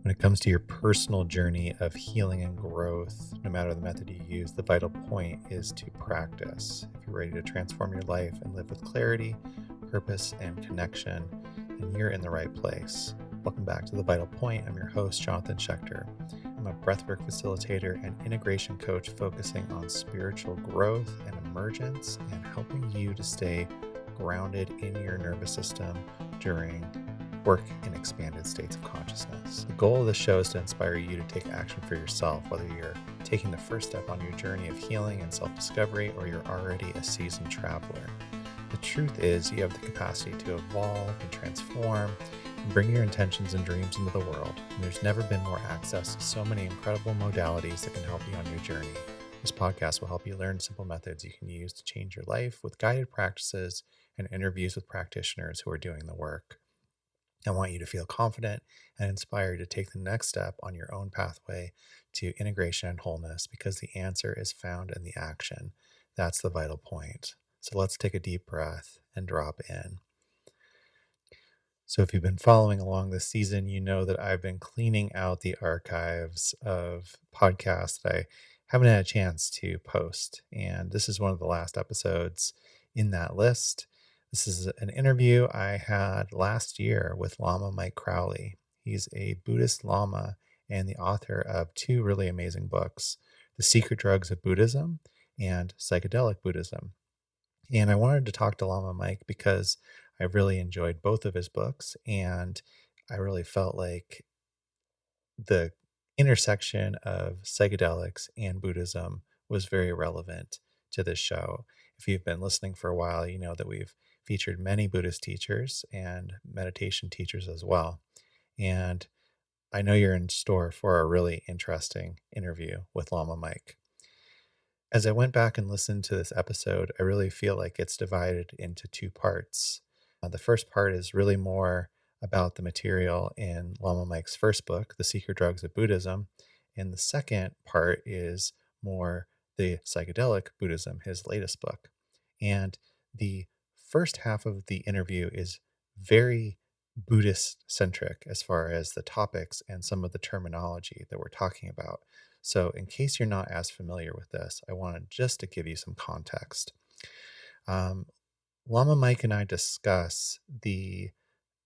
When it comes to your personal journey of healing and growth, no matter the method you use, the vital point is to practice. If you're ready to transform your life and live with clarity, purpose, and connection, then you're in the right place. Welcome back to The Vital Point. I'm your host, Jonathan Schecter. I'm a breathwork facilitator and integration coach focusing on spiritual growth and emergence and helping you to stay grounded in your nervous system during work in expanded states of consciousness. The goal of this show is to inspire you to take action for yourself, whether you're taking the first step on your journey of healing and self-discovery or you're already a seasoned traveler. The truth is you have the capacity to evolve and transform and bring your intentions and dreams into the world. And there's never been more access to so many incredible modalities that can help you on your journey. This podcast will help you learn simple methods you can use to change your life with guided practices and interviews with practitioners who are doing the work. I want you to feel confident and inspired to take the next step on your own pathway to integration and wholeness because the answer is found in the action. That's the vital point. So let's take a deep breath and drop in. So if you've been following along this season, you know that I've been cleaning out the archives of podcasts that I haven't had a chance to post. And this is one of the last episodes in that list. This is an interview I had last year with Lama Mike Crowley. He's a Buddhist Lama and the author of two really amazing books, The Secret Drugs of Buddhism and Psychedelic Buddhism. And I wanted to talk to Lama Mike because I really enjoyed both of his books, and I really felt like the intersection of psychedelics and Buddhism was very relevant to this show. If you've been listening for a while, you know that we've featured many Buddhist teachers and meditation teachers as well. And I know you're in store for a really interesting interview with Lama Mike. As I went back and listened to this episode, I really feel like it's divided into two parts. The first part is really more about the material in Lama Mike's first book, The Secret Drugs of Buddhism. And the second part is more the Psychedelic Buddhism, his latest book. And the first half of the interview is very Buddhist centric as far as the topics and some of the terminology that we're talking about. So in case you're not as familiar with this, I wanted just to give you some context. Lama Mike and I discuss the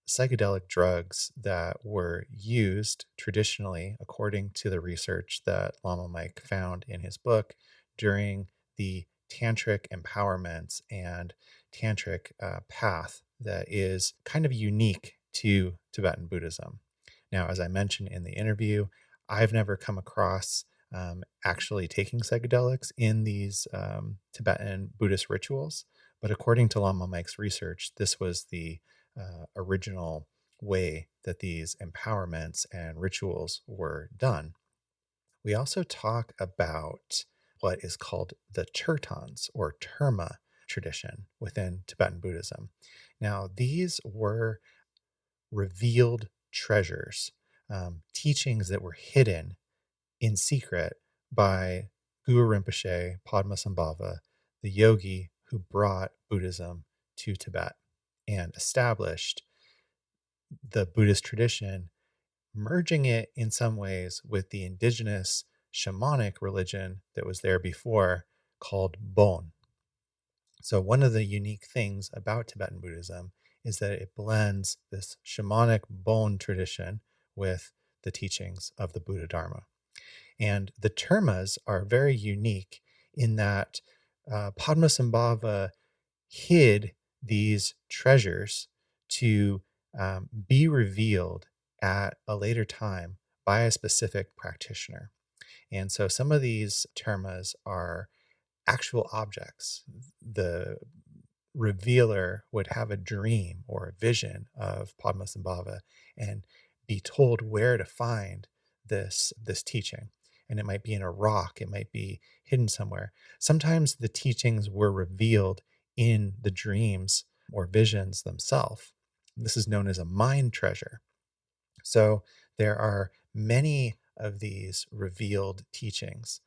psychedelic drugs that were used traditionally, according to the research that Lama Mike found in his book, during the tantric empowerment and tantric path that is kind of unique to Tibetan Buddhism. Now, as I mentioned in the interview, I've never come across actually taking psychedelics in these Tibetan Buddhist rituals, but according to Lama Mike's research, this was the original way that these empowerments and rituals were done. We also talk about what is called the kirtans or terma tradition within Tibetan Buddhism. Now, these were revealed treasures, teachings that were hidden in secret by Guru Rinpoche, Padmasambhava, the yogi who brought Buddhism to Tibet and established the Buddhist tradition, merging it in some ways with the indigenous shamanic religion that was there before called Bon. So one of the unique things about Tibetan Buddhism is that it blends this shamanic Bon tradition with the teachings of the Buddha Dharma. And the termas are very unique in that Padmasambhava hid these treasures to be revealed at a later time by a specific practitioner. And so some of these termas are actual objects. The revealer would have a dream or a vision of Padmasambhava and be told where to find this teaching. And it might be in a rock, it might be hidden somewhere. Sometimes the teachings were revealed in the dreams or visions themselves. This is known as a mind treasure. So there are many of these revealed teachings,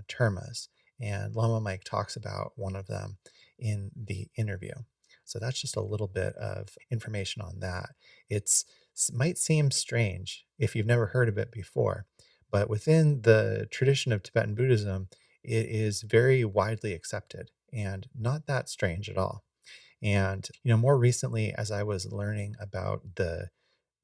termas, and Lama Mike talks about one of them in the interview. So that's just a little bit of information on that. It's might seem strange if you've never heard of it before, but within the tradition of Tibetan Buddhism, it is very widely accepted and not that strange at all. And, more recently, as I was learning about the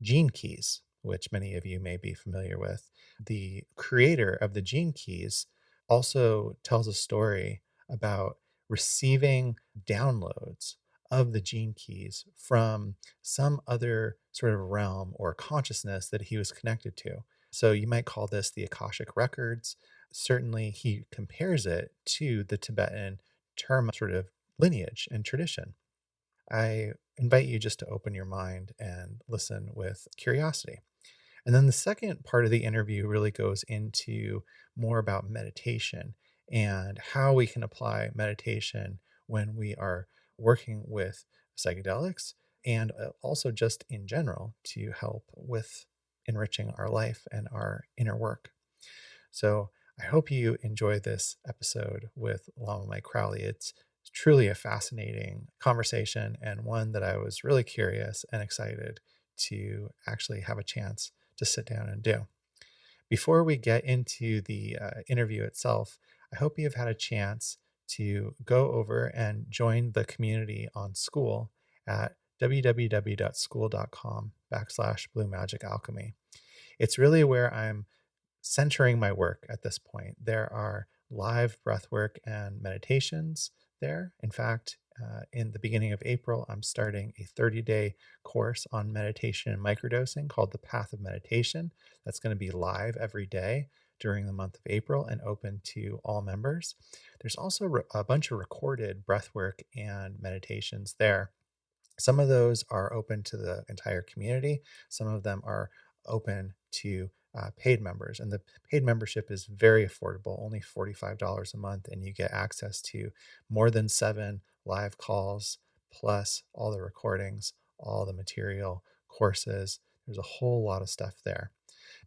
gene keys, which many of you may be familiar with, the creator of the gene keys also tells a story about receiving downloads of the gene keys from some other sort of realm or consciousness that he was connected to. So you might call this the Akashic records. Certainly, he compares it to the Tibetan terma sort of lineage and tradition. I invite you just to open your mind and listen with curiosity. And then the second part of the interview really goes into more about meditation and how we can apply meditation when we are working with psychedelics and also just in general to help with enriching our life and our inner work. So I hope you enjoy this episode with Lama Mike Crowley. It's truly a fascinating conversation and one that I was really curious and excited to actually have a chance to sit down and do. Before we get into the interview itself, I hope you've had a chance to go over and join the community on School at www.school.com/Blue Magic Alchemy. It's really where I'm centering my work at this point. There are live breathwork and meditations there. In fact, in the beginning of April, I'm starting a 30-day course on meditation and microdosing called The Path of Meditation. That's going to be live every day during the month of April and open to all members. There's also a bunch of recorded breathwork and meditations there. Some of those are open to the entire community. Some of them are open to paid members. And the paid membership is very affordable, only $45 a month. And you get access to more than 7 live calls, plus all the recordings, all the material, courses. There's a whole lot of stuff there.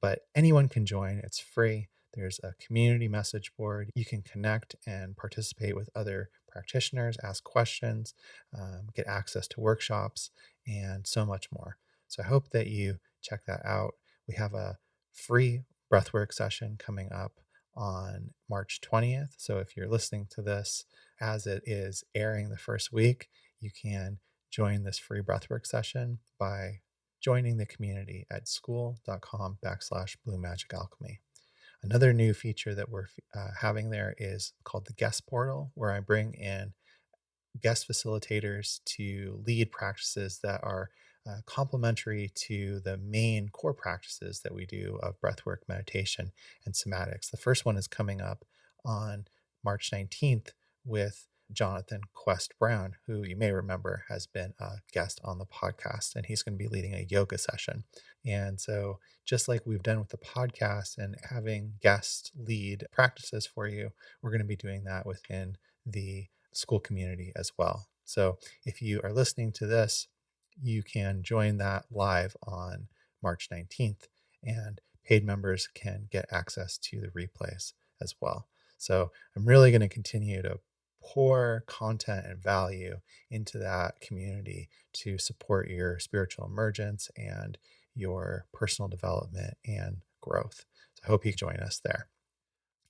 But anyone can join, it's free. There's a community message board. You can connect and participate with other practitioners, ask questions, get access to workshops, and so much more. So I hope that you check that out. We have a free breathwork session coming up on March 20th. So if you're listening to this as it is airing the first week, you can join this free breathwork session by joining the community at school.com/Blue Magic Alchemy. Another new feature that we're having there is called the guest portal, where I bring in guest facilitators to lead practices that are complementary to the main core practices that we do of breathwork, meditation, and somatics. The first one is coming up on March 19th with Jonathan Quest Brown, who you may remember has been a guest on the podcast, and he's going to be leading a yoga session. And so, just like we've done with the podcast and having guests lead practices for you, we're going to be doing that within the school community as well. So if you are listening to this, you can join that live on March 19th, and paid members can get access to the replays as well. So I'm really going to continue to pour content and value into that community to support your spiritual emergence and your personal development and growth. So I hope you join us there.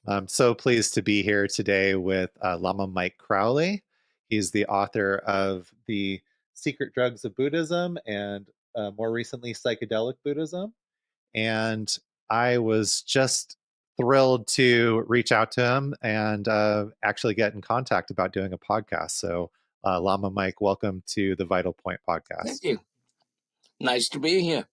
I'm so pleased to be here today with Lama Mike Crowley. He's the author of The Secret Drugs of Buddhism and more recently, Psychedelic Buddhism. And I was just thrilled to reach out to him and actually get in contact about doing a podcast. So, Lama Mike, welcome to the Vital Point podcast. Thank you. Nice to be here.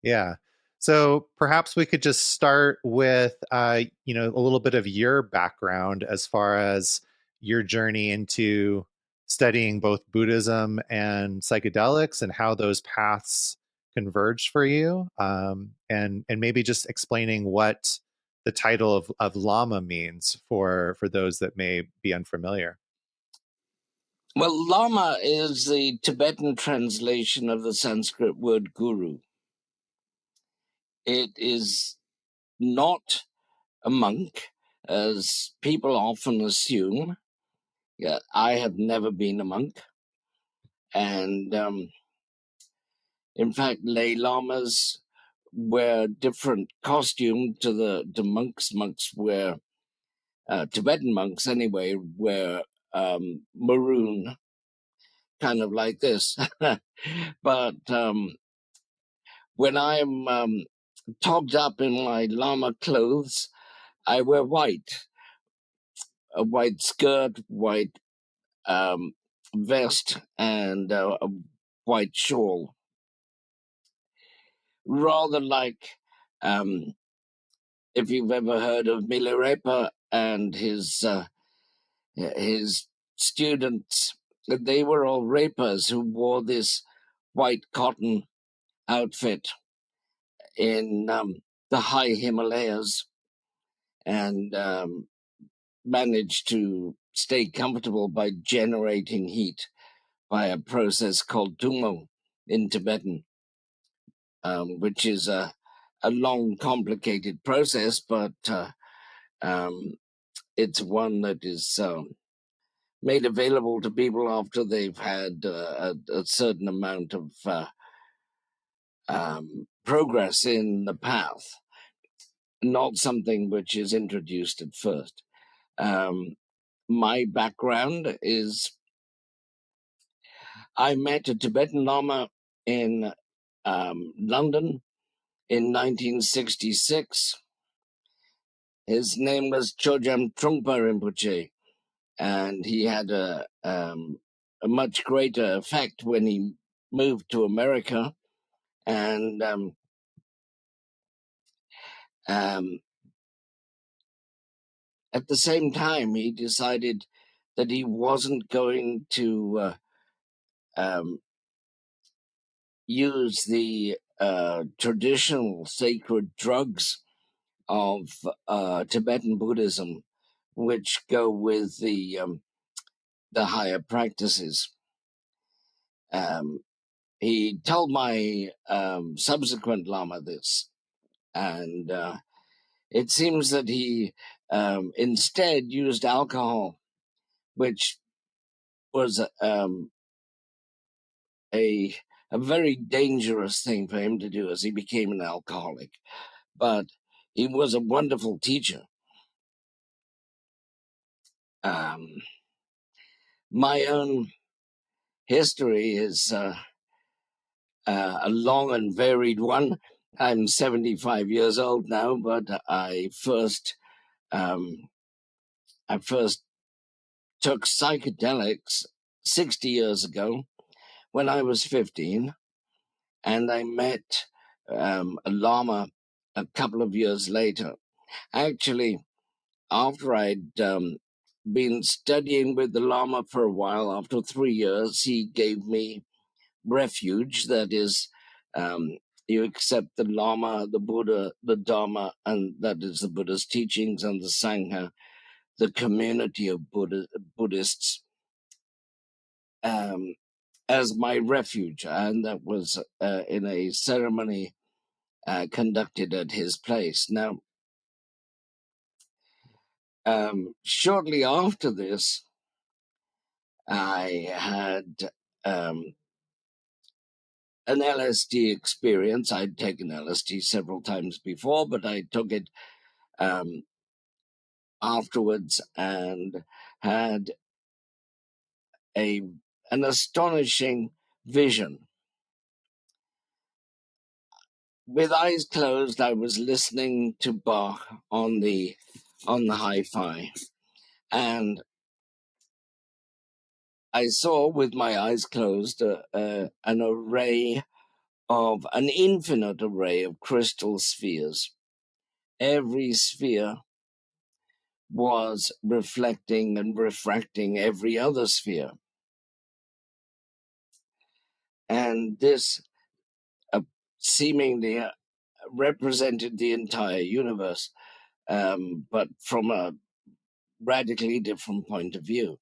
Yeah. So perhaps we could just start with, a little bit of your background as far as your journey into studying both Buddhism and psychedelics and how those paths converged for you, and maybe just explaining what the title of Lama means for those that may be unfamiliar. Well, Lama is the Tibetan translation of the Sanskrit word guru. It is not a monk, as people often assume. Yeah, I have never been a monk. And In fact, lay lamas wear different costume to the monks. Monks wear, Tibetan monks anyway, wear maroon, kind of like this. But when I'm togged up in my lama clothes, I wear white, a white skirt, white vest, and a white shawl. Rather like, if you've ever heard of Milarepa and his students, they were all rapers who wore this white cotton outfit in the high Himalayas and managed to stay comfortable by generating heat by a process called tumo in Tibetan, which is a long, complicated process, but it's one that is made available to people after they've had a certain amount of progress in the path, not something which is introduced at first. My background is I met a Tibetan Lama in London in 1966. His name was Chojam Trungpa Rinpoche, and he had a much greater effect when he moved to America. And at the same time, he decided that he wasn't going to use the traditional sacred drugs of Tibetan Buddhism, which go with the higher practices. He told my subsequent Lama this, and it seems that he instead used alcohol, which was a very dangerous thing for him to do, as he became an alcoholic. But he was a wonderful teacher. My own history is a long and varied one. I'm 75 years old now, but I first took psychedelics 60 years ago when I was 15, and I met a Lama a couple of years later. Actually, after I'd been studying with the Lama for a while, after 3 years, he gave me refuge. That is, you accept the Lama, the Buddha, the Dharma, and that is the Buddha's teachings, and the Sangha, the community of Buddhists, as my refuge. And that was in a ceremony conducted at his place. Now, shortly after this, I had an LSD experience. I'd taken LSD several times before, but I took it afterwards and had an astonishing vision. With eyes closed, I was listening to Bach on the hi-fi, and I saw with my eyes closed an infinite array of crystal spheres. Every sphere was reflecting and refracting every other sphere. And this seemingly represented the entire universe, but from a radically different point of view.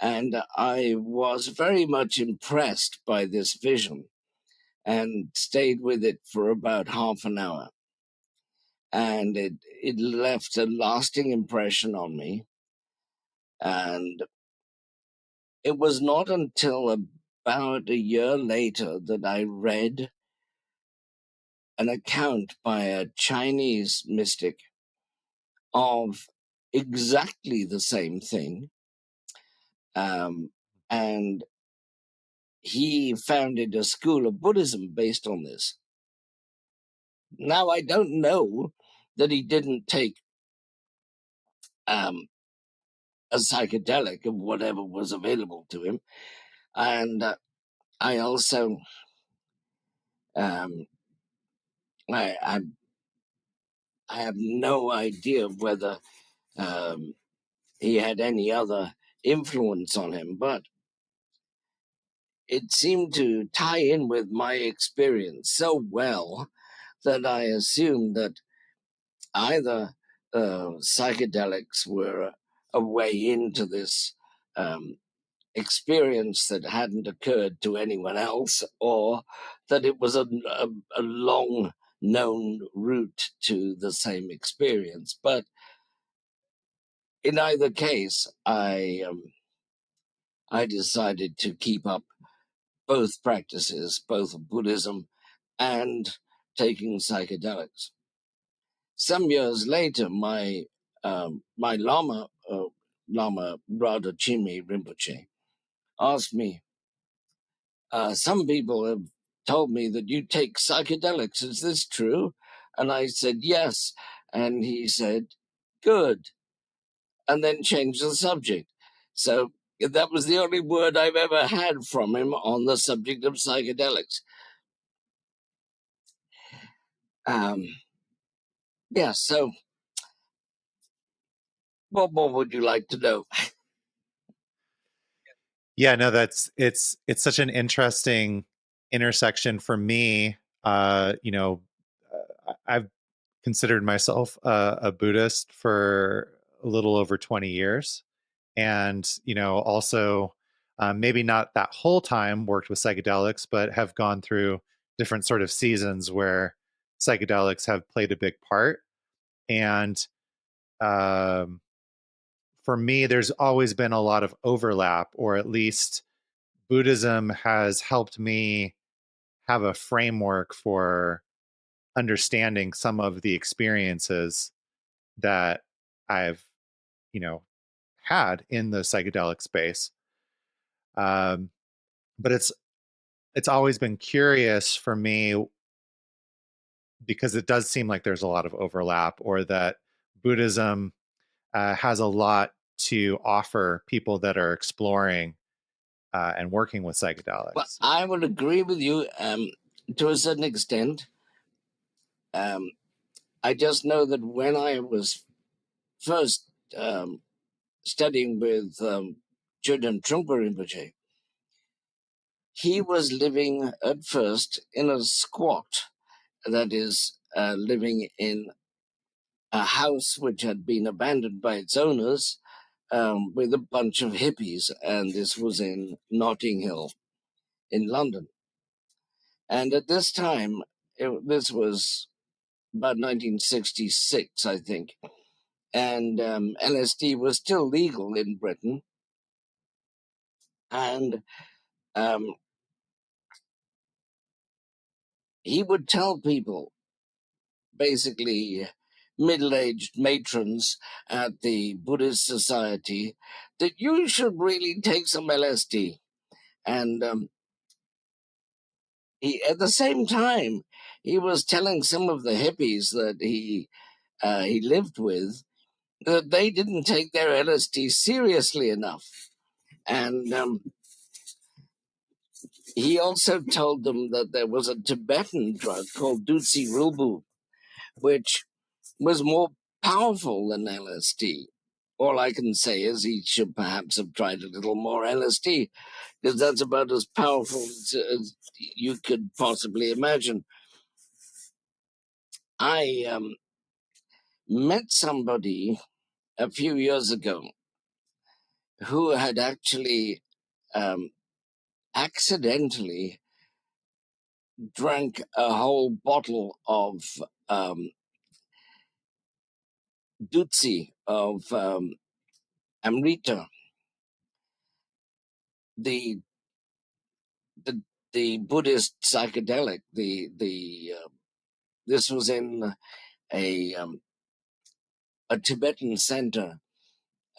And I was very much impressed by this vision and stayed with it for about half an hour. And it left a lasting impression on me. And it was not until about a year later that I read an account by a Chinese mystic of exactly the same thing. And he founded a school of Buddhism based on this. Now, I don't know that he didn't take a psychedelic of whatever was available to him. And I also, um, I have no idea whether he had any other influence on him, but it seemed to tie in with my experience so well that I assumed that either psychedelics were a way into this experience that hadn't occurred to anyone else, or that it was a long known route to the same experience. But in either case, I decided to keep up both practices, both Buddhism and taking psychedelics. Some years later, my Lama, Lama Radhachimi Rinpoche, asked me, some people have told me that you take psychedelics. Is this true? And I said, yes. And he said, good. And then changed the subject. So that was the only word I've ever had from him on the subject of psychedelics. Yeah, so what more would you like to know? Yeah, no, it's such an interesting intersection for me. I've considered myself a Buddhist for a little over 20 years, and also maybe not that whole time worked with psychedelics, but have gone through different sort of seasons where psychedelics have played a big part. And um, for me, there's always been a lot of overlap, or at least Buddhism has helped me have a framework for understanding some of the experiences that I've, you know, had in the psychedelic space. Um, but it's always been curious for me because it does seem like there's a lot of overlap, or that Buddhism has a lot to offer people that are exploring and working with Well, psychedelics. I would agree with you to a certain extent. Um, I just know that when I was first studying with Choden Trungpa Rinpoche, he was living at first in a squat, that is, living in a house which had been abandoned by its owners, with a bunch of hippies, and this was in Notting Hill in London. And at this time, this was about 1966, I think, and LSD was still legal in Britain. And he would tell people, basically middle-aged matrons at the Buddhist Society, that you should really take some LSD. And at the same time, he was telling some of the hippies that he lived with that they didn't take their LSD seriously enough. And he also told them that there was a Tibetan drug called Dutsi Rilbu, which was more powerful than LSD. All I can say is he should perhaps have tried a little more LSD, because that's about as powerful as you could possibly imagine. I met somebody a few years ago who had actually um, accidentally drank a whole bottle of um, Dutsi, of Amrita. The the Buddhist psychedelic. This was in a Tibetan center,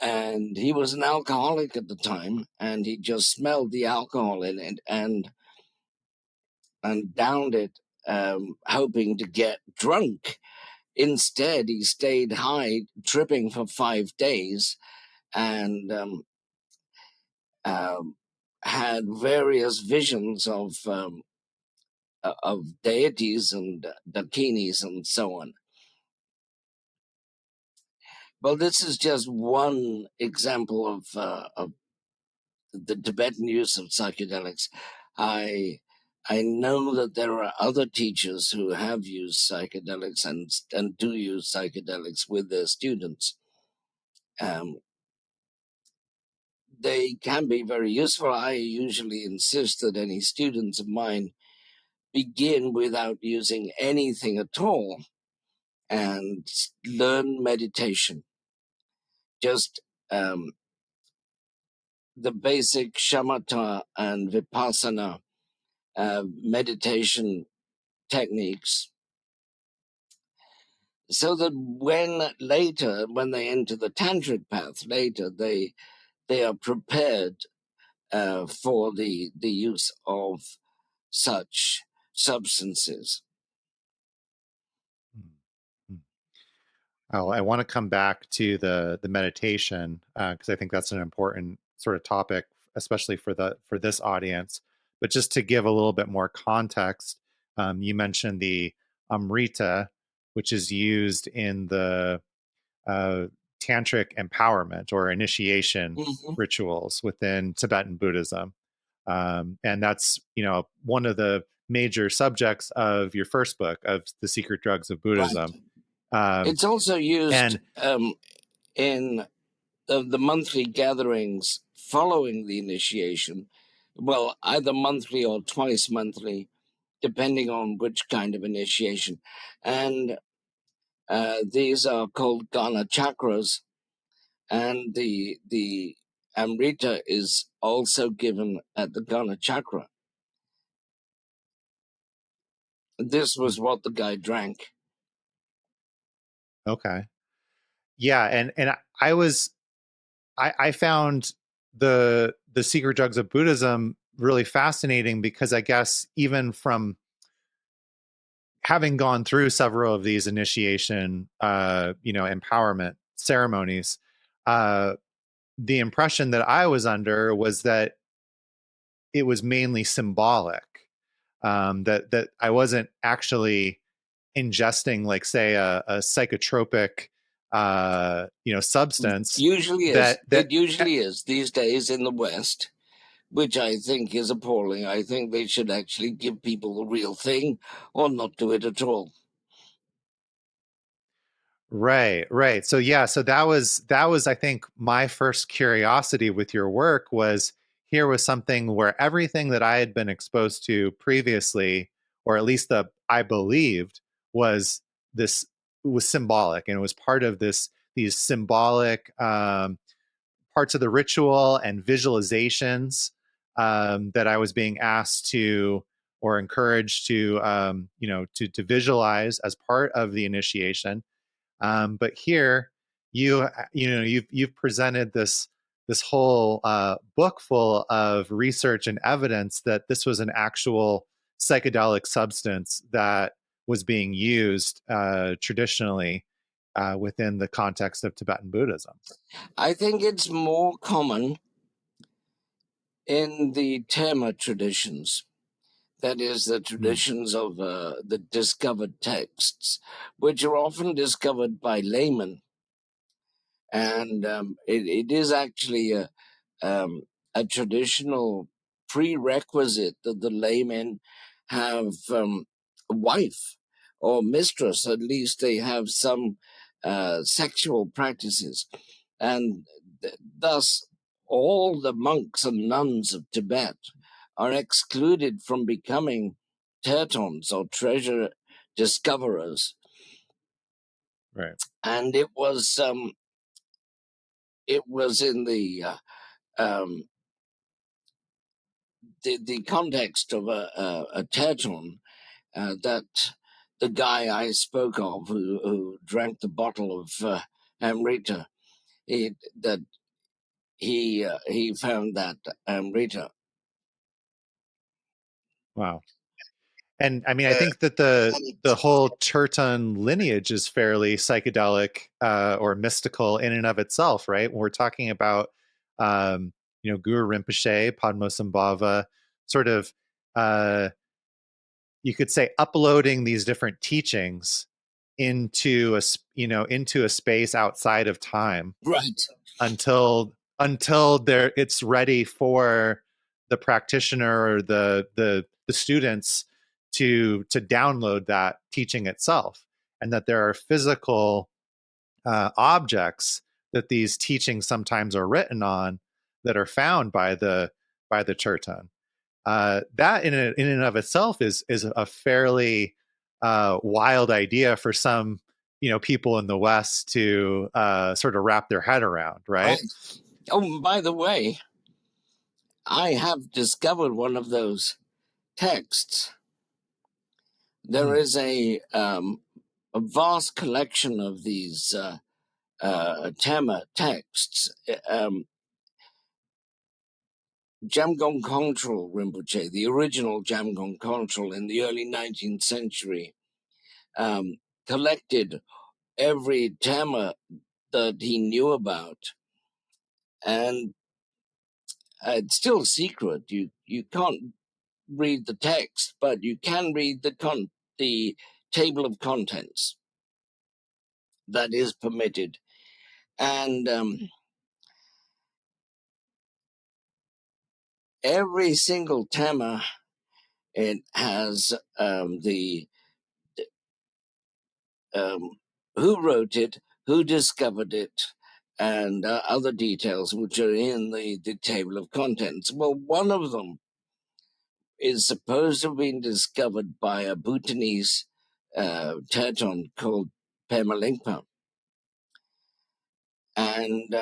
and he was an alcoholic at the time, and he just smelled the alcohol in it and downed it, hoping to get drunk. Instead, he stayed high, tripping for 5 days, and had various visions of deities and dakinis and so on. Well, this is just one example of the Tibetan use of psychedelics. I know that there are other teachers who have used psychedelics and do use psychedelics with their students. They can be very useful. I usually insist that any students of mine begin without using anything at all and learn meditation. Just the basic shamatha and vipassana meditation techniques, so that when they enter the tantric path later, they are prepared for the use of such substances. I want to come back to the meditation because I think that's an important sort of topic, especially for this audience. But just to give a little bit more context, you mentioned the Amrita, which is used in the tantric empowerment or initiation rituals within Tibetan Buddhism, and that's one of the major subjects of your first book of The Secret Drugs of Buddhism. Right. It's also used in the monthly gatherings following the initiation. Well, either monthly or twice monthly, depending on which kind of initiation. And these are called Ghana chakras. And the Amrita is also given at the Ghana chakra. This was what the guy drank. Okay. Yeah, and I found the Secret Drugs of Buddhism really fascinating because I guess even from having gone through several of these initiation empowerment ceremonies, the impression that I was under was that it was mainly symbolic, that I wasn't actually ingesting, like, say, a psychotropic substance. Usually is. It usually is these days in the West, which I think is appalling. I think they should actually give people the real thing or not do it at all. Right. So yeah, so that was I think my first curiosity with your work was here was something where everything that I had been exposed to previously, or at least I believed was symbolic, and it was part of these symbolic parts of the ritual and visualizations that I was being asked to or encouraged to to visualize as part of the initiation. But here, you've presented this whole book full of research and evidence that this was an actual psychedelic substance that was being used traditionally within the context of Tibetan Buddhism. I think it's more common in the terma traditions. That is, the traditions of the discovered texts, which are often discovered by laymen. And it is actually a traditional prerequisite that the laymen have a wife or mistress. At least they have some sexual practices. And thus, all the monks and nuns of Tibet are excluded from becoming tertons or treasure discoverers. Right. And it was in the the context of a terton, that the guy I spoke of who drank the bottle of Amrita, he found that Amrita. Wow. And I mean, I think that the whole Churton lineage is fairly psychedelic or mystical in and of itself, right? When we're talking about, Guru Rinpoche, Padmasambhava, sort of, you could say, uploading these different teachings into into a space outside of time, Right. until there it's ready for the practitioner or the students to download that teaching itself, and that there are physical objects that these teachings sometimes are written on that are found by the Churton. That in and of itself is a fairly wild idea for some people in the West to sort of wrap their head around, right? Oh, by the way, I have discovered one of those texts. There is a vast collection of these terma texts. Jamgon Kongtrul Rinpoche, the original Jamgon Kongtrul in the early 19th century, collected every terma that he knew about, and it's still a secret. You can't read the text, but you can read the table of contents. That is permitted, and every single terma, it has the who wrote it, who discovered it, and other details which are in the table of contents. Well, one of them is supposed to have been discovered by a Bhutanese terton called Pemalingpa. And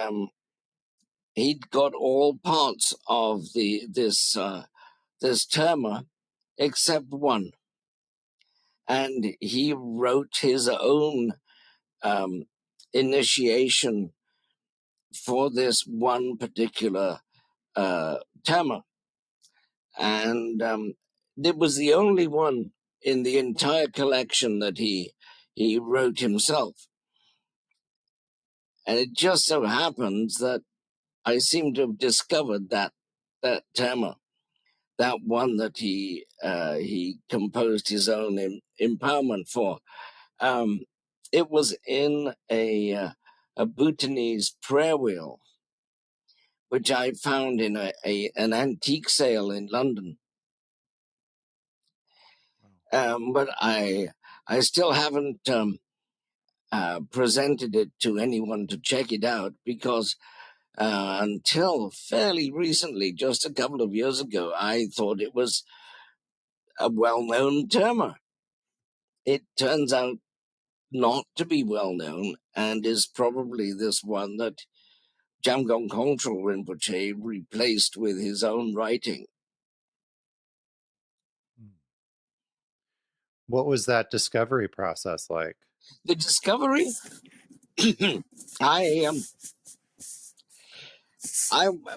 he'd got all parts of this terma except one. And he wrote his own initiation for this one particular terma. And it was the only one in the entire collection that he wrote himself. And it just so happens that I seem to have discovered that terma, that one that he composed his own empowerment for. It was in a Bhutanese prayer wheel, which I found in an antique sale in London. But I still haven't presented it to anyone to check it out, because until fairly recently, just a couple of years ago, I thought it was a well-known terma. It turns out not to be well-known, and is probably this one that Jamgon Kongtrul Rinpoche replaced with his own writing. What was that discovery process like? The discovery,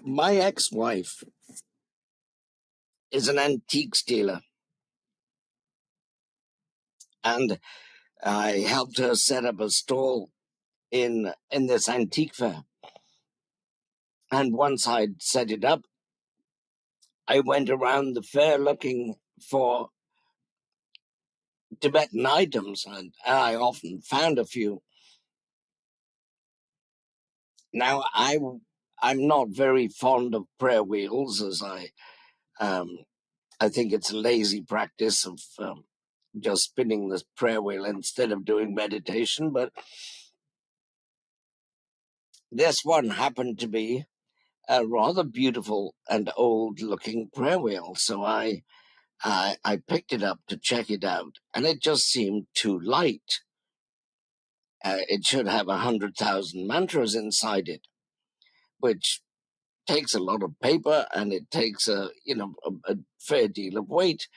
my ex-wife is an antiques dealer, and I helped her set up a stall in this antique fair. And once I'd set it up, I went around the fair looking for Tibetan items, and I often found a few. Now, I'm not very fond of prayer wheels, as I think it's a lazy practice of just spinning this prayer wheel instead of doing meditation. But this one happened to be a rather beautiful and old-looking prayer wheel, so I picked it up to check it out, and it just seemed too light. It should have 100,000 mantras inside it, which takes a lot of paper and it takes a fair deal of weight.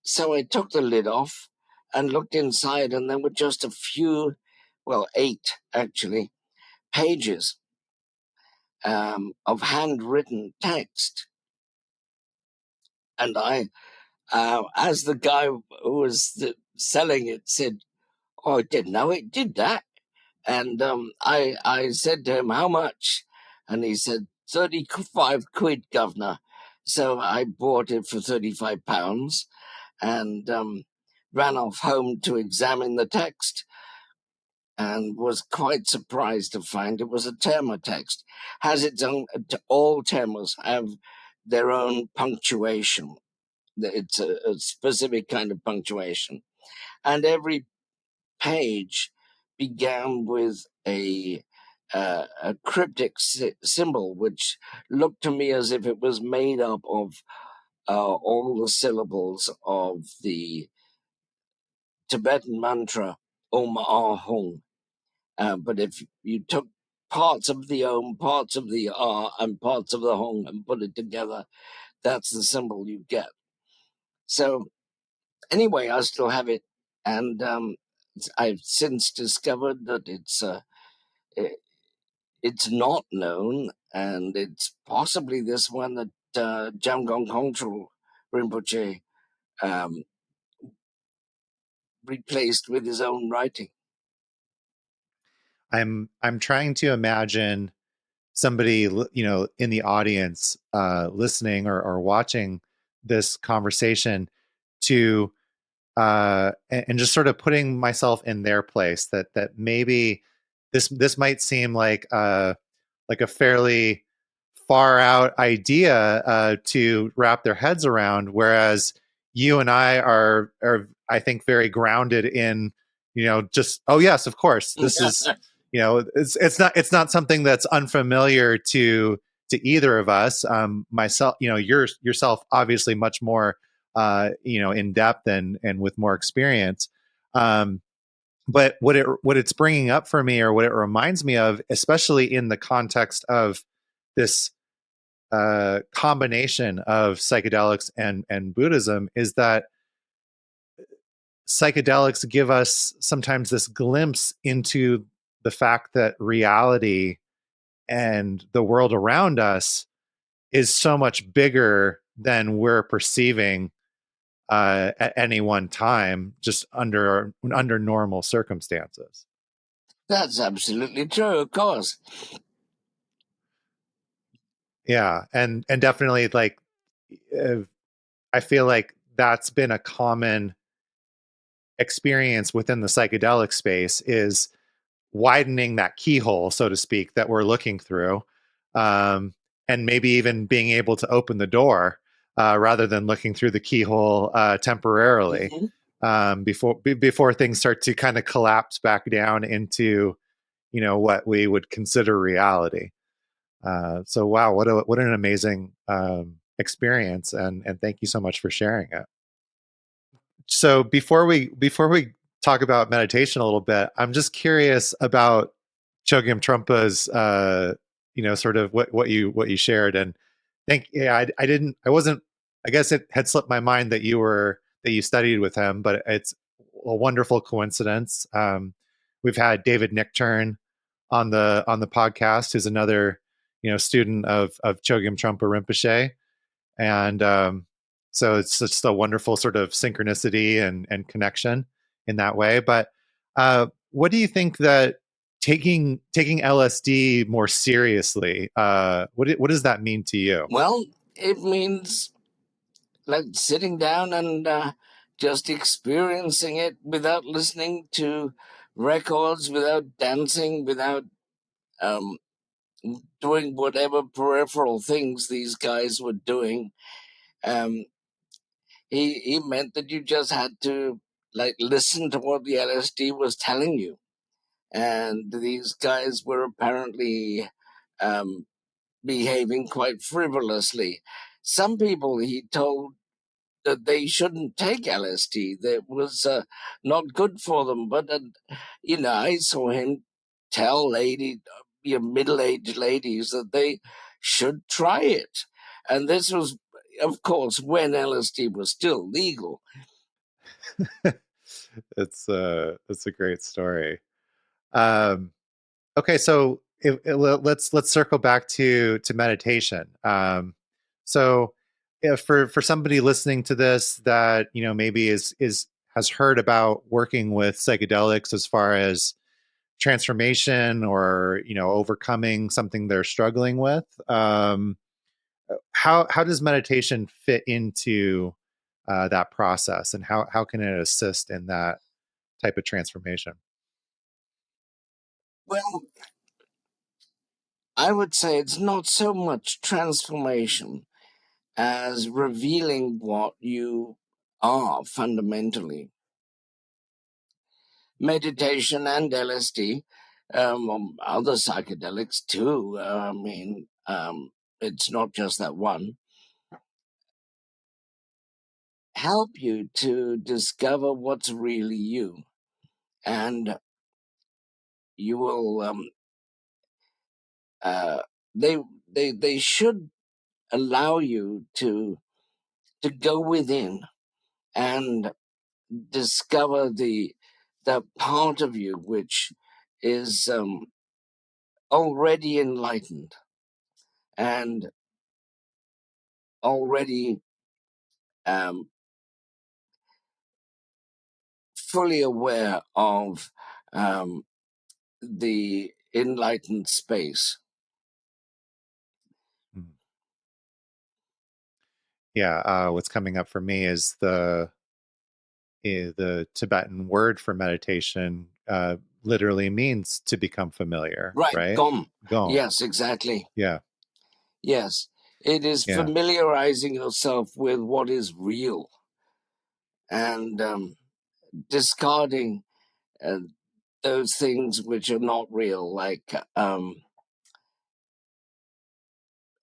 So I took the lid off and looked inside, and there were just a few, well, 8 actually, pages of handwritten text. And as the guy who was selling it said, "Oh, I didn't know it did that." And I said to him, "How much?" And he said, 35 quid, governor. So I bought it for £35 and ran off home to examine the text, and was quite surprised to find it was a terma text. Has its own, all termas have their own punctuation. It's a specific kind of punctuation. And every page began with a cryptic symbol, which looked to me as if it was made up of all the syllables of the Tibetan mantra Om Ah Hung. But if you took parts of the Om, parts of the Ah, and parts of the Hung and put it together, that's the symbol you get. So anyway, I still have it, and I've since discovered that it's not known, and it's possibly this one that Jamgon Kongtrul Rinpoche um, replaced with his own writing. I'm trying to imagine somebody, in the audience, listening or watching this conversation, to and just sort of putting myself in their place, that maybe this might seem like a fairly far out idea to wrap their heads around, whereas you and I are I think very grounded in, just, oh yes, of course, this is, it's not something that's unfamiliar to either of us. Myself, yourself obviously much more in depth and with more experience. But what it's bringing up for me, or what it reminds me of, especially in the context of this combination of psychedelics and Buddhism, is that psychedelics give us sometimes this glimpse into the fact that reality and the world around us is so much bigger than we're perceiving at any one time, just under normal circumstances. That's absolutely true, of course. Yeah, and definitely, like, I feel like that's been a common experience within the psychedelic space, is widening that keyhole, so to speak, that we're looking through, and maybe even being able to open the door rather than looking through the keyhole temporarily, before things start to kind of collapse back down into, what we would consider reality. So wow, what an amazing experience, and thank you so much for sharing it. So before we talk about meditation a little bit, I'm just curious about Chogyam Trungpa's sort of what you shared. And I wasn't, I guess it had slipped my mind that you studied with him, but it's a wonderful coincidence. We've had David Nickturn on the podcast, who's another student of Chogyam Trungpa Rinpoche, and so it's just a wonderful sort of synchronicity and connection in that way. But what do you think that taking LSD more seriously, what does that mean to you? Well, it means like sitting down and just experiencing it without listening to records, without dancing, without um, doing whatever peripheral things these guys were doing. Um, he meant that you just had to like listen to what the LSD was telling you, and these guys were apparently um, behaving quite frivolously. Some people he told that they shouldn't take LSD; that was not good for them. But I saw him tell middle-aged ladies that they should try it. And this was, of course, when LSD was still legal. It's a great story. Okay, so let's circle back to meditation. So if for somebody listening to this that maybe is has heard about working with psychedelics as far as transformation or overcoming something they're struggling with, how does meditation fit into that process, and how can it assist in that type of transformation? Well, I would say it's not so much transformation as revealing what you are fundamentally. Meditation and LSD, other psychedelics too. It's not just that one. Help you to discover what's really you, and you will. They should allow you to go within and discover the part of you which is already enlightened and already um, fully aware of the enlightened space. Yeah, what's coming up for me is the Tibetan word for meditation literally means to become familiar, right? Gom. Gom. Yes, exactly. Yeah. Yes, it is familiarizing yourself with what is real and discarding those things which are not real, like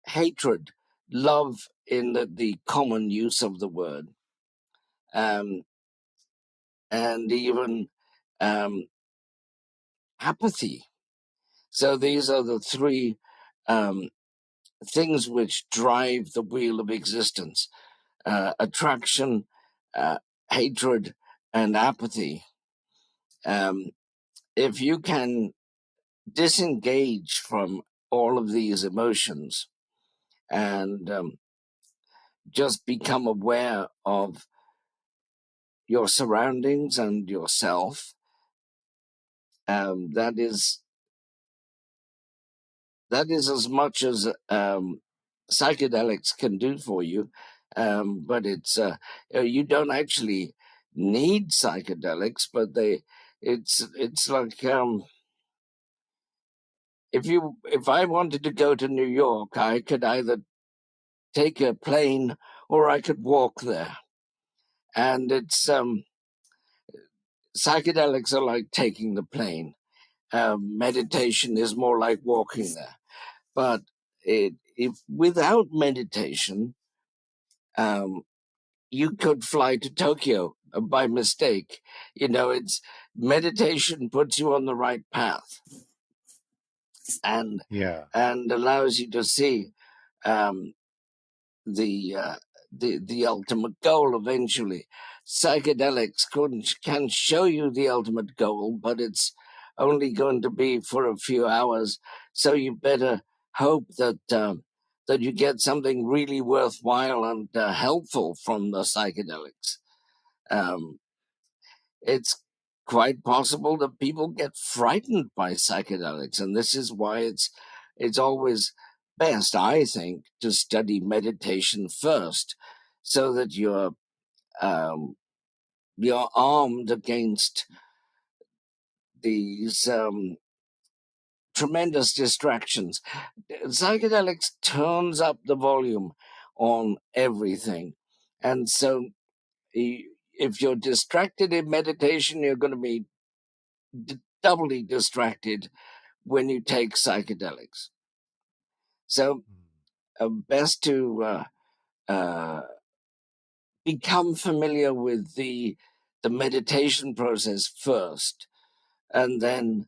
hatred, love in the common use of the word, and even apathy. So these are the three things which drive the wheel of existence: attraction, hatred, and apathy. If you can disengage from all of these emotions and just become aware of your surroundings and yourself, that is as much as psychedelics can do for you. But it's you don't actually need psychedelics, but it's like if I wanted to go to New York, I could either take a plane or I could walk there, and it's psychedelics are like taking the plane. Meditation is more like walking there. But if without meditation, you could fly to Tokyo by mistake. It's meditation puts you on the right path and allows you to see um, the ultimate goal eventually. Psychedelics can show you the ultimate goal, but it's only going to be for a few hours. So you better hope that that you get something really worthwhile and helpful from the psychedelics. Um, it's quite possible that people get frightened by psychedelics, and this is why it's always best, I think, to study meditation first, so that um, you're armed against these tremendous distractions. Psychedelics turns up the volume on everything, and so if you're distracted in meditation, you're going to be doubly distracted when you take psychedelics. So, best to become familiar with the meditation process first, and then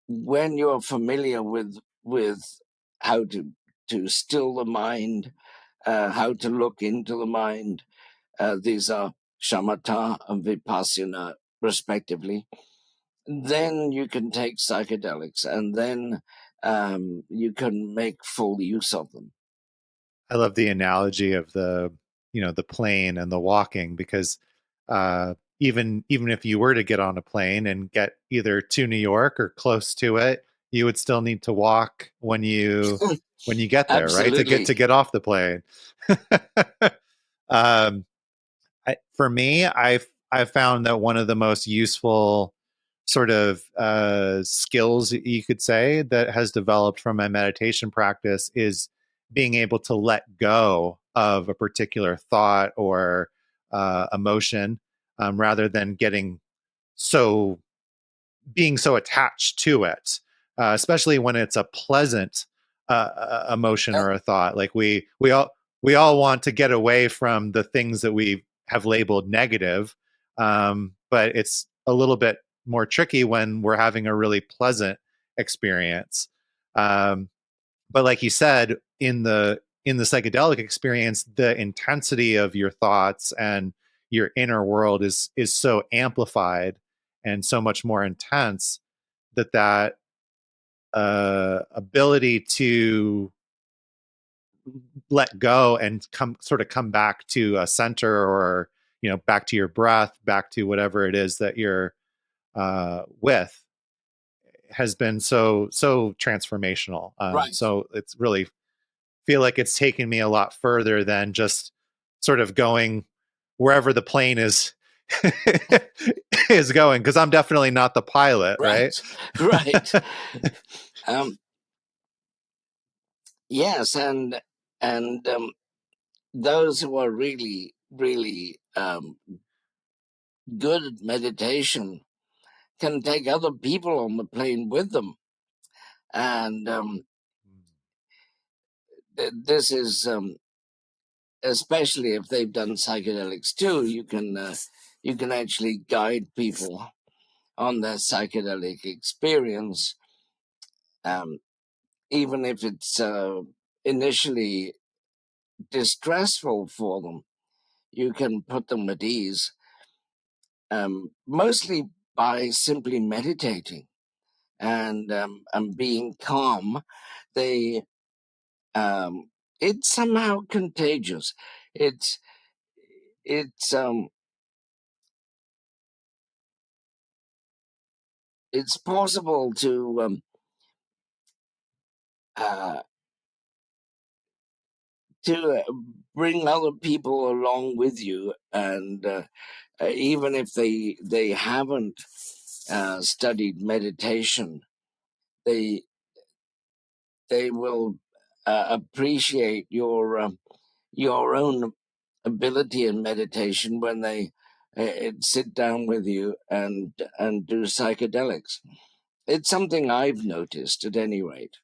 when you're familiar with how to to still the mind, how to look into the mind. These are shamatha and vipassana, respectively. Then you can take psychedelics, and then you can make full use of them. I love the analogy of the plane and the walking, because even if you were to get on a plane and get either to New York or close to it, you would still need to walk when you get there, right? Absolutely. To get off the plane. um, for me, I've found that one of the most useful sort of skills, you could say, that has developed from my meditation practice is being able to let go of a particular thought or emotion, rather than so being so attached to it, especially when it's a pleasant emotion or a thought. Like we all want to get away from the things that we have labeled negative, but it's a little bit more tricky when we're having a really pleasant experience. But like you said, in the psychedelic experience, the intensity of your thoughts and your inner world is so amplified and so much more intense that ability to let go and come back to a center, or back to your breath, back to whatever it is that you're with, has been so transformational. Right. So it's really feel like it's taken me a lot further than just sort of going wherever the plane is is going, because I'm definitely not the pilot, right? Right. Yes, and those who are really, really good at meditation can take other people on the plane with them, and this is especially if they've done psychedelics too. You can actually guide people on their psychedelic experience, um, even if it's initially distressful for them. You can put them at ease, mostly by simply meditating and being calm. They It's somehow contagious. It's it's um it's possible uh, to bring other people along with you, and even if they haven't studied meditation, they they will appreciate your own ability in meditation when they sit down with you and do psychedelics. It's something I've noticed, at any rate.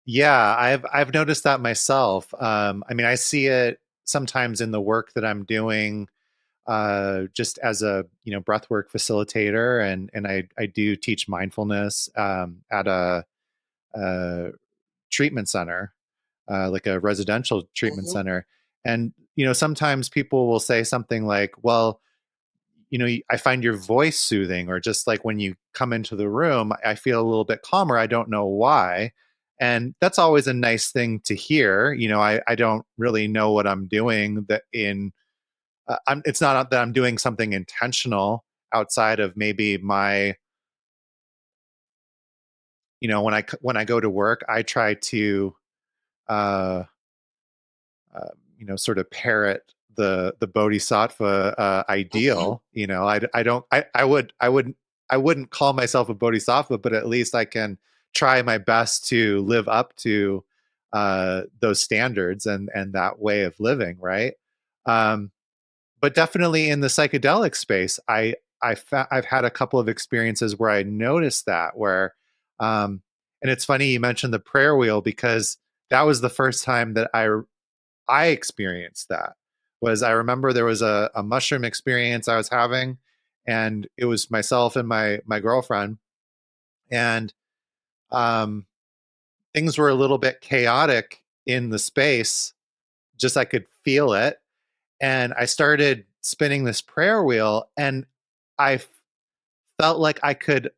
Yeah, I've noticed that myself. I mean, I see it sometimes in the work that I'm doing, just as a breathwork facilitator, and I do teach mindfulness at a treatment center, like a residential treatment Mhm. center. And sometimes people will say something like, "Well, I find your voice soothing," or just like when you come into the room, I feel a little bit calmer. I don't know why. And that's always a nice thing to hear. I don't really know what I'm doing it's not that I'm doing something intentional outside of maybe my, when I go to work, I try to, uh, sort of parrot the bodhisattva Mhm. ideal. I don't, I wouldn't call myself a bodhisattva, but at least I can try my best to live up to those standards and that way of living, right? Um, but definitely in the psychedelic space, I've had a couple of experiences where I noticed that, where, and it's funny you mentioned the prayer wheel, because that was the first time that I experienced that. Was I remember there was a mushroom experience I was having, and it was myself and my girlfriend, and um, things were a little bit chaotic in the space, just I could feel it. And I started spinning this prayer wheel, and I felt like I could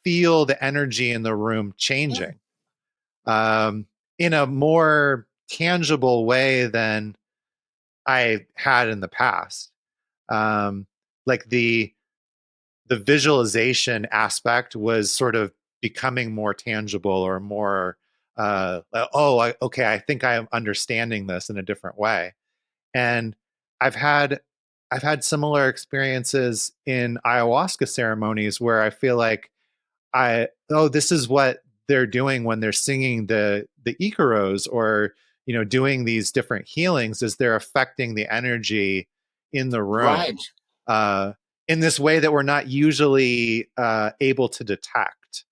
feel the energy in the room changing in a more tangible way than I had in the past. Like the visualization aspect was sort of becoming more tangible, or more okay, I think I am understanding this in a different way. And I've had similar experiences in ayahuasca ceremonies where I feel like this is what they're doing when they're singing the Icaros, or doing these different healings, is they're affecting the energy in the room, Right. in this way that we're not usually able to detect.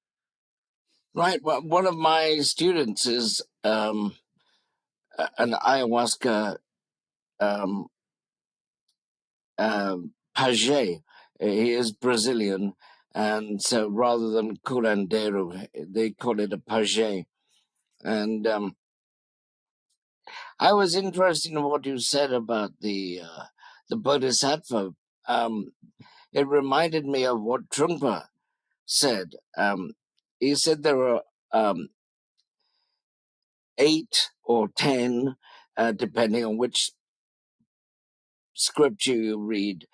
Right. Well, one of my students is an ayahuasca page. He is Brazilian, and so rather than curandeiro, they call it a page. And I was interested in what you said about the bodhisattva. It reminded me of what Trungpa said. He said there were 8 or 10, depending on which scripture you read,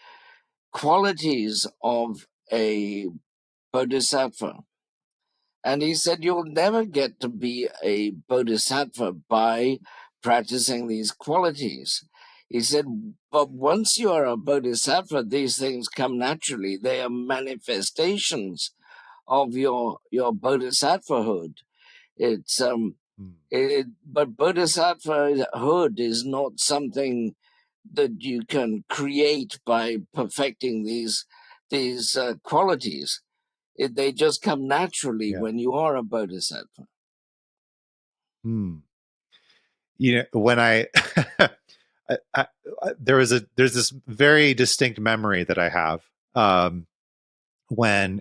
qualities of a bodhisattva. And he said you'll never get to be a bodhisattva by practicing these qualities. He said, but once you are a bodhisattva, these things come naturally. They are manifestations of your bodhisattvahood. It's but bodhisattvahood is not something that you can create by perfecting these qualities. They just come naturally when you are a bodhisattva. When there's this very distinct memory that I have, and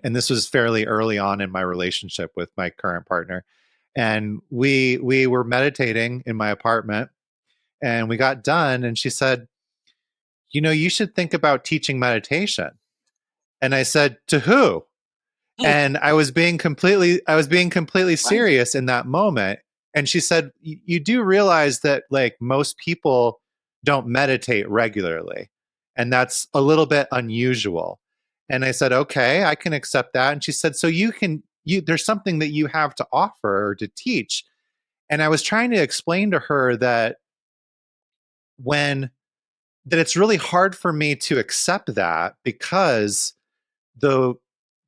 this was fairly early on in my relationship with my current partner, and we were meditating in my apartment, and we got done, and she said, you should think about teaching meditation. And I said, to who? And I was being completely serious in that moment. And she said, you do realize that like most people don't meditate regularly, and that's a little bit unusual. And I said, okay, I can accept that. And she said, so there's something that you have to offer or to teach. And I was trying to explain to her that it's really hard for me to accept that, because the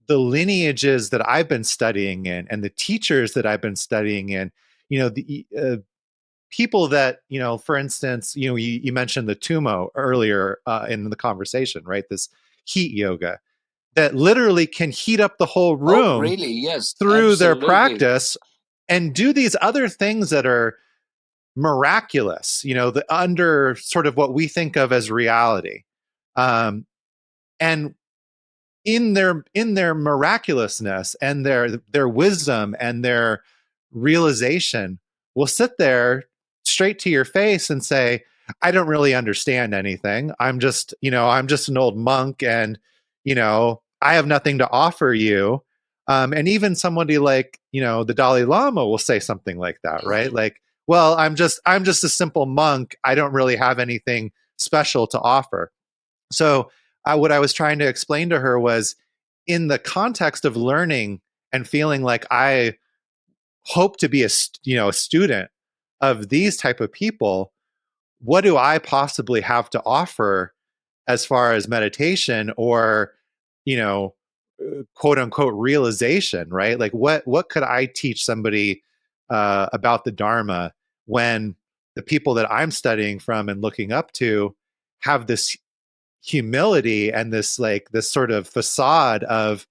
lineages that I've been studying in, and the teachers that I've been studying in, the people that, for instance, you mentioned the Tumo earlier in the conversation, right? This heat yoga that literally can heat up the whole room. Oh, really? Yes, through absolutely. Their practice, and do these other things that are miraculous, under sort of what we think of as reality. And in their miraculousness and their wisdom and their realization, will sit there straight to your face and say, I don't really understand anything. I'm just an old monk, and I have nothing to offer you. And even somebody like the Dalai Lama will say something like that, right? Like, well, I'm just a simple monk. I don't really have anything special to offer. So what I was trying to explain to her was, in the context of learning and feeling like I hope to be a student of these type of people, what do I possibly have to offer as far as meditation, or quote unquote realization, right? Like what could I teach somebody about the Dharma, when the people that I'm studying from and looking up to have this humility and this sort of facade of,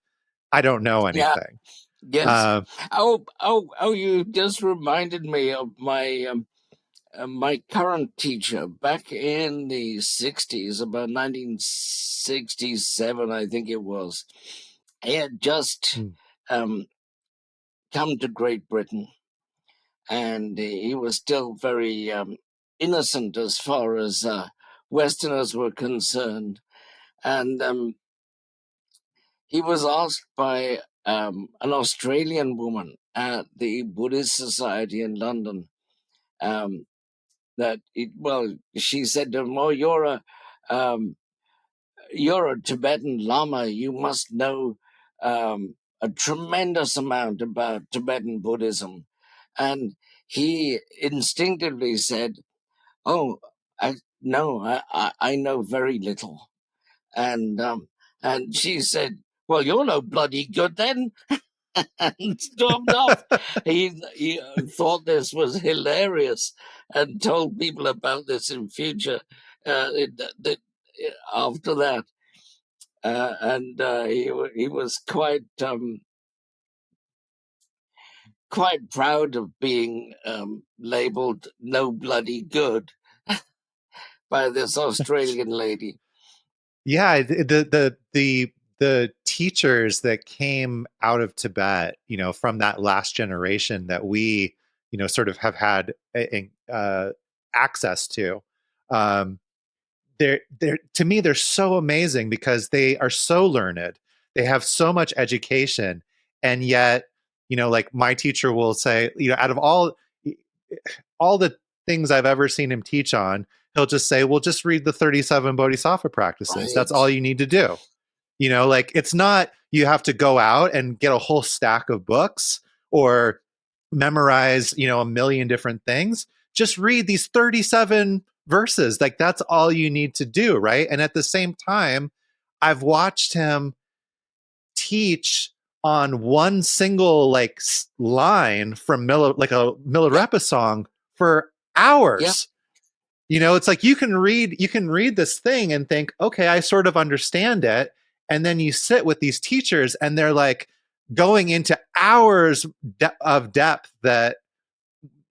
I don't know anything. Yes. You just reminded me of my current teacher back in the 60s, about 1967, I think it was. He had just come to Great Britain, and he was still very innocent as far as Westerners were concerned. And he was asked by an Australian woman at the Buddhist Society in London she said to him, "Oh, um, you're a Tibetan Lama. You must know a tremendous amount about Tibetan Buddhism." And he instinctively said, "Oh, no, I know very little." And she said, "Well, you're no bloody good then," and stormed off. He thought this was hilarious and told people about this in future. After that, he was quite proud of being labeled no bloody good by this Australian lady. Yeah, the teachers that came out of Tibet, from that last generation that we, sort of have had access to, they're to me they're so amazing because they are so learned. They have so much education, and yet, like my teacher will say, out of all the things I've ever seen him teach on, he'll just say, well, just read the 37 Bodhisattva practices. Right. That's all you need to do. Like it's not, you have to go out and get a whole stack of books or memorize, a million different things. Just read these 37 verses. Like that's all you need to do. Right. And at the same time, I've watched him teach on one single line from like a Milarepa song for hours. Yep. It's like you can read this thing and think, okay, I sort of understand it. And then you sit with these teachers and they're like going into hours of depth that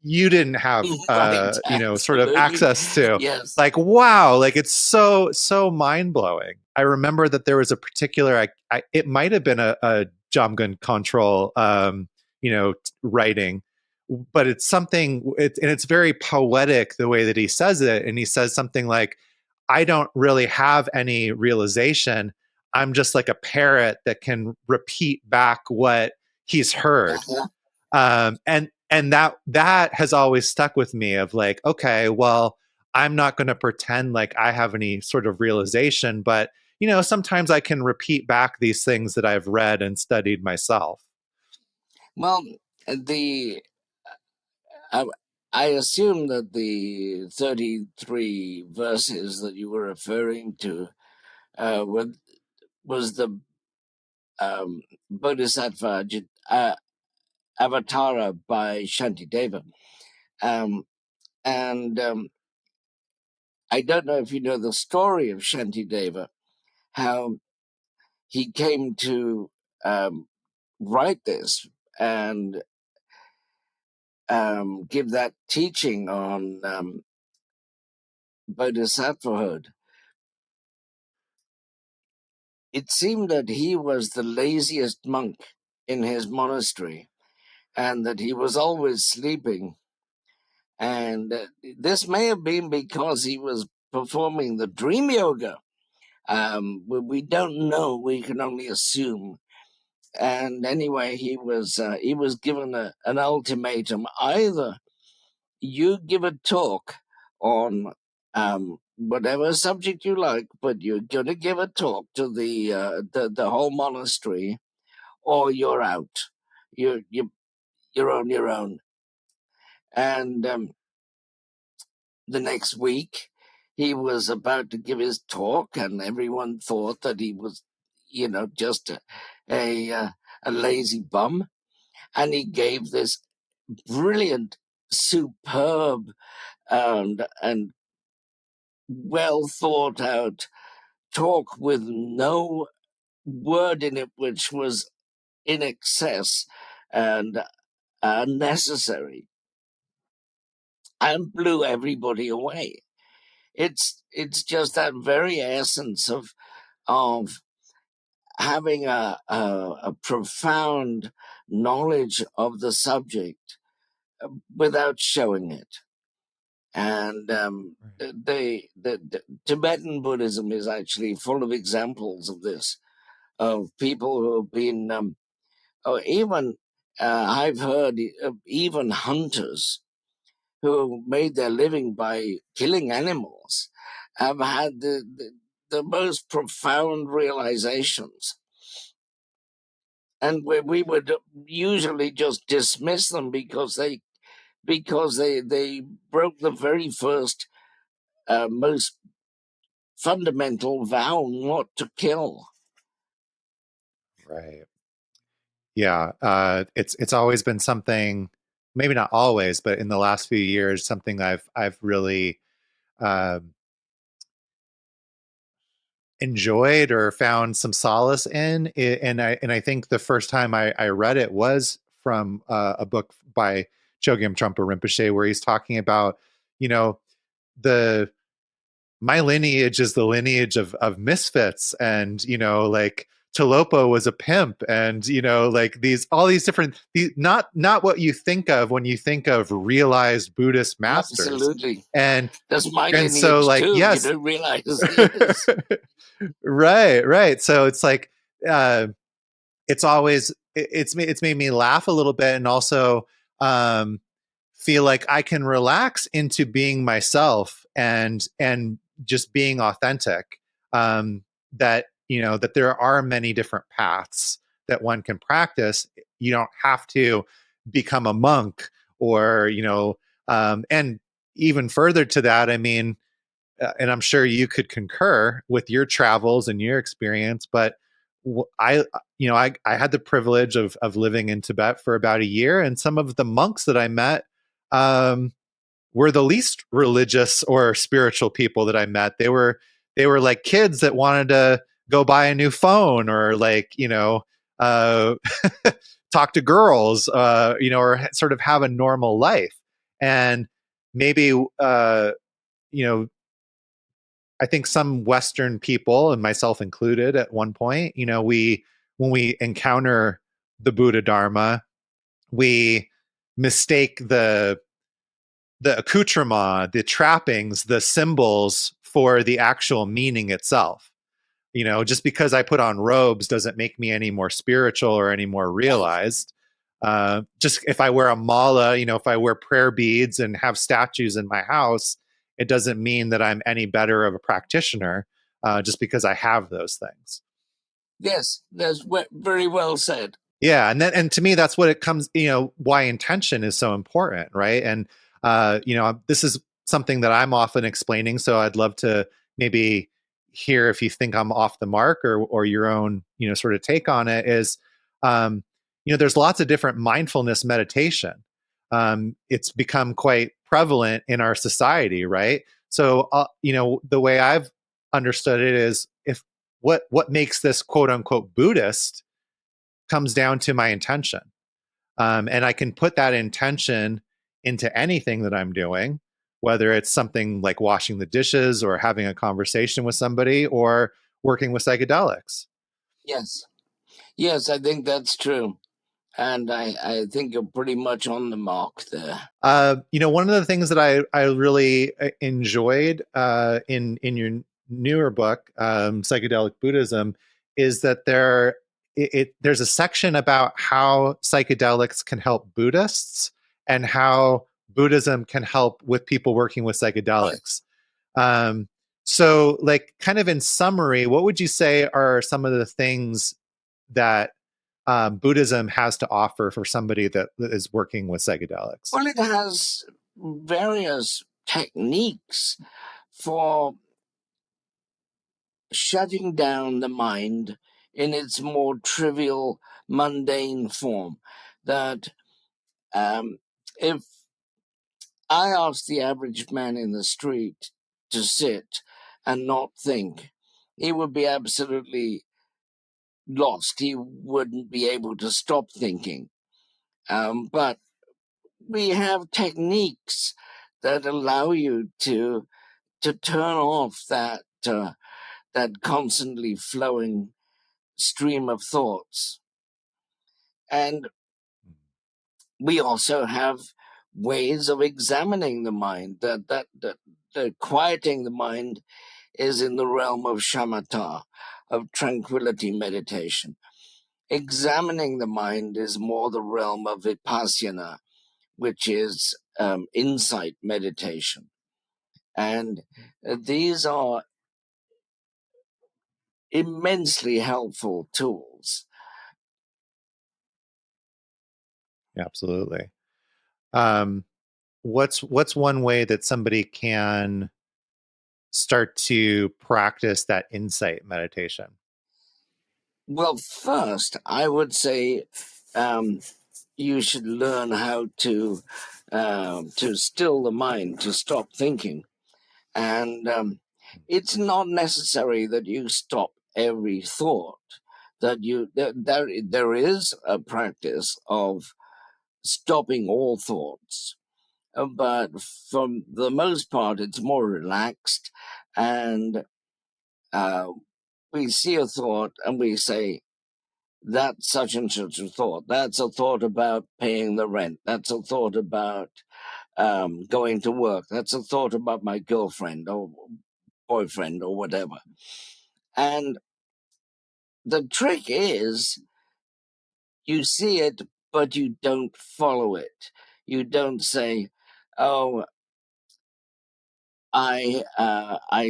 you didn't have, Right, sort of access to. Yes. Like, wow, like it's so mind blowing. I remember that there was a particular, it might have been a Jamgon Control, writing, but it's something, and it's very poetic the way that he says it. And he says something like, I don't really have any realization. I'm just like a parrot that can repeat back what he's heard. And that has always stuck with me of like, okay, well, I'm not going to pretend like I have any sort of realization, but sometimes I can repeat back these things that I've read and studied myself. Well, I assume that the 33 verses that you were referring to was the Bodhisattva Avatara by Shantideva. And I don't know if you know the story of Shantideva, how he came to write this and give that teaching on bodhisattvahood. It seemed that he was the laziest monk in his monastery and that he was always sleeping. And this may have been because he was performing the dream yoga. We don't know, we can only assume. And anyway, he was given an ultimatum: either you give a talk on whatever subject you like, but you're going to give a talk to the whole monastery, or you're out. You're on your own. And the next week, he was about to give his talk, and everyone thought that he was, just a lazy bum. And he gave this brilliant, superb, and well thought out talk with no word in it which was in excess and unnecessary, and blew everybody away. It's just that very essence of having a profound knowledge of the subject without showing it. And Right. the Tibetan Buddhism is actually full of examples of this, of people who have been, or even I've heard of even hunters who made their living by killing animals have had the most profound realizations. And we would usually just dismiss them because they broke the very first, most fundamental vow not to kill. Right. Yeah. It's always been something, maybe not always, but in the last few years, something I've really um, enjoyed or found some solace in. And I think the first time I read it was from a book by Chogyam Trungpa Rinpoche, where he's talking about, you know, the my lineage is the lineage of misfits, and like Talopo was a pimp, and like all these different, not what you think of when you think of realized Buddhist masters. Absolutely. and That's my and so, lineage like, too. You yes. don't realize. Yes. Right. So it's like, it's always it's made me laugh a little bit, and also um feel like I can relax into being myself and just being authentic. That that there are many different paths that one can practice. You don't have to become a monk, or and even further to that, I mean, and I'm sure you could concur with your travels and your experience, but I had the privilege of living in Tibet for about a year, and some of the monks that I met um, were the least religious or spiritual people that I met. They were like kids that wanted to go buy a new phone, or like uh, talk to girls, or sort of have a normal life. And maybe you know I think some Western people, and myself included, at one point, we when we encounter the Buddha Dharma, we mistake the accoutrement, the trappings, the symbols for the actual meaning itself. Just because I put on robes doesn't make me any more spiritual or any more Right. realized. Just if I wear a mala, if I wear prayer beads and have statues in my house, it doesn't mean that I'm any better of a practitioner, just because I have those things. Yes, that's very well said. Yeah, and to me, that's what it comes. Why intention is so important, right? And this is something that I'm often explaining. So I'd love to maybe hear if you think I'm off the mark, or your own sort of take on it. Is there's lots of different mindfulness meditation. It's become quite prevalent in our society, right? So the way I've understood it is, if what makes this quote unquote Buddhist comes down to my intention. And I can put that intention into anything that I'm doing, whether it's something like washing the dishes, or having a conversation with somebody, or working with psychedelics. Yes. Yes, I think that's true. And I think you're pretty much on the mark there. One of the things that I really enjoyed in your newer book, Psychedelic Buddhism, is that there's a section about how psychedelics can help Buddhists, and how Buddhism can help with people working with Right. psychedelics. Um, so, like, kind of in summary, what would you say are some of the things that Buddhism has to offer for somebody that is working with psychedelics? Well, it has various techniques for shutting down the mind in its more trivial, mundane form. That if I ask the average man in the street to sit and not think, he would be absolutely lost. He wouldn't be able to stop thinking. But we have techniques that allow you to turn off that constantly flowing stream of thoughts. And we also have ways of examining the mind. The quieting the mind is in the realm of shamatha, of tranquility meditation. Examining the mind is more the realm of vipassana, which is insight meditation. And these are immensely helpful tools. Absolutely. What's one way that somebody can start to practice that insight meditation? Well, first, I would say you should learn how to still the mind, to stop thinking. And it's not necessary that you stop every thought. There is a practice of stopping all thoughts, but for the most part, it's more relaxed, and we see a thought and we say, that's such and such a thought. That's a thought about paying the rent. That's a thought about going to work. That's a thought about my girlfriend or boyfriend or whatever. And the trick is you see it, but you don't follow it. You don't say, oh, I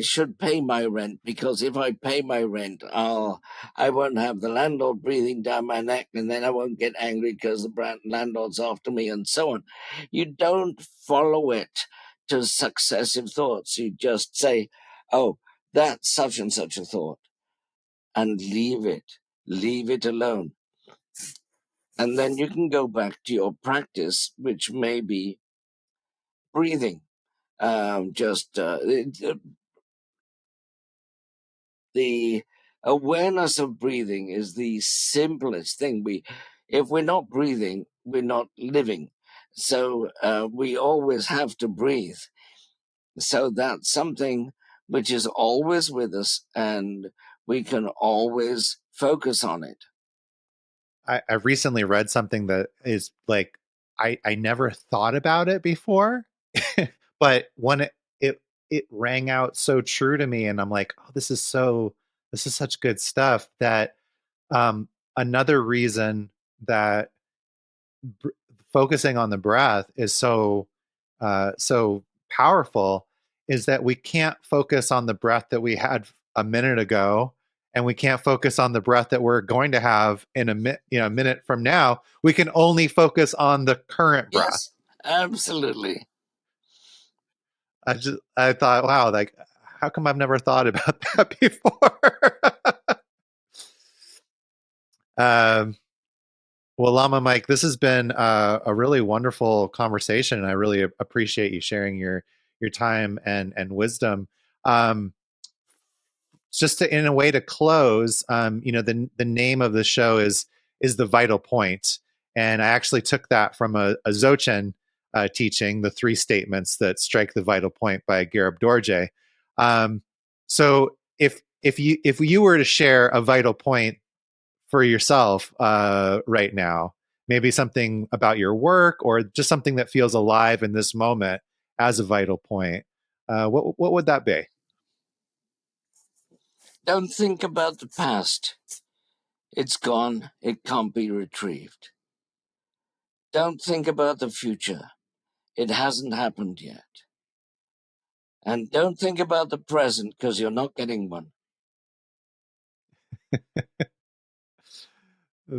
should pay my rent, because if I pay my rent, I won't have the landlord breathing down my neck, and then I won't get angry because the landlord's after me, and so on. You don't follow it to successive thoughts. You just say, oh, that's such and such a thought, and leave it alone. And then you can go back to your practice, which may be breathing. The awareness of breathing is the simplest thing. If we're not breathing, we're not living. So we always have to breathe. So that's something which is always with us, and we can always focus on it. I recently read something that is like, I never thought about it before, but when it rang out so true to me, and I'm like, oh, this is such good stuff, that another reason that br- focusing on the breath is so powerful is that we can't focus on the breath that we had a minute ago, and we can't focus on the breath that we're going to have in a minute from now. We can only focus on the current breath. Yes, absolutely. I thought, wow, like, how come I've never thought about that before? Well, Lama Mike, this has been a really wonderful conversation, and I really appreciate you sharing your time and wisdom. Just in a way to close, the name of the show is The Vital Point, and I actually took that from a Dzogchen teaching, the 3 statements that strike the vital point by Garib Dorje. So if you were to share a vital point for yourself right now, maybe something about your work or just something that feels alive in this moment as a vital point, what would that be? Don't think about the past. It's gone. It can't be retrieved. Don't think about the future. It hasn't happened yet. And don't think about the present, because you're not getting one.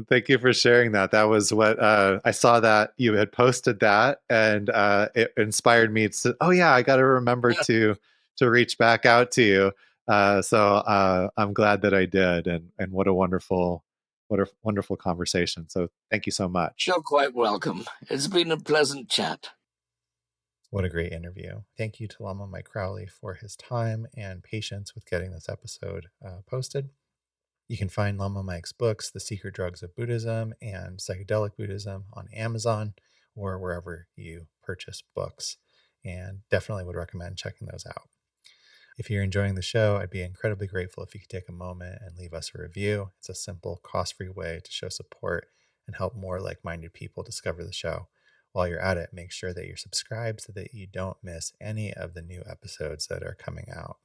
Thank you for sharing that. That was what I saw, that you had posted that, and it inspired me to, oh yeah, I got to remember to reach back out to you. So I'm glad that I did, and what a wonderful conversation. So thank you so much. You're quite welcome. It's been a pleasant chat. What a great interview. Thank you to Lama Mike Crowley for his time and patience with getting this episode posted. You can find Lama Mike's books, The Secret Drugs of Buddhism and Psychedelic Buddhism, on Amazon or wherever you purchase books, and definitely would recommend checking those out. If you're enjoying the show, I'd be incredibly grateful if you could take a moment and leave us a review. It's a simple, cost-free way to show support and help more like-minded people discover the show. While you're at it, make sure that you're subscribed so that you don't miss any of the new episodes that are coming out.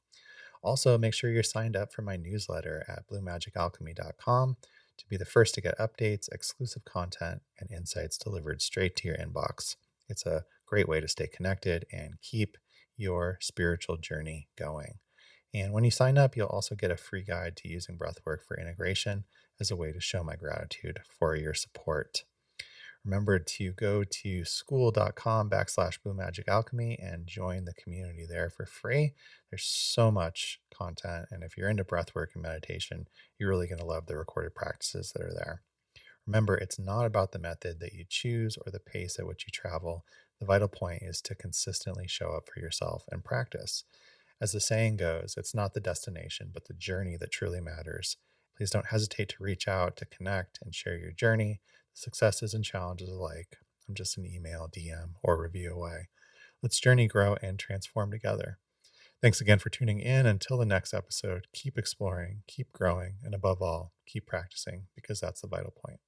Also, make sure you're signed up for my newsletter at bluemagicalchemy.com to be the first to get updates, exclusive content, and insights delivered straight to your inbox. It's a great way to stay connected and keep your spiritual journey going. And when you sign up, you'll also get a free guide to using breathwork for integration as a way to show my gratitude for your support. Remember to go to school.com/Blue Magic Alchemy and join the community there for free. There's so much content. And if you're into breathwork and meditation, you're really going to love the recorded practices that are there. Remember, it's not about the method that you choose or the pace at which you travel. The vital point is to consistently show up for yourself and practice. As the saying goes, it's not the destination, but the journey that truly matters. Please don't hesitate to reach out, to connect, and share your journey, successes and challenges alike. I'm just an email, DM, or review away. Let's journey, grow, and transform together. Thanks again for tuning in. Until the next episode, keep exploring, keep growing, and above all, keep practicing because that's the vital point.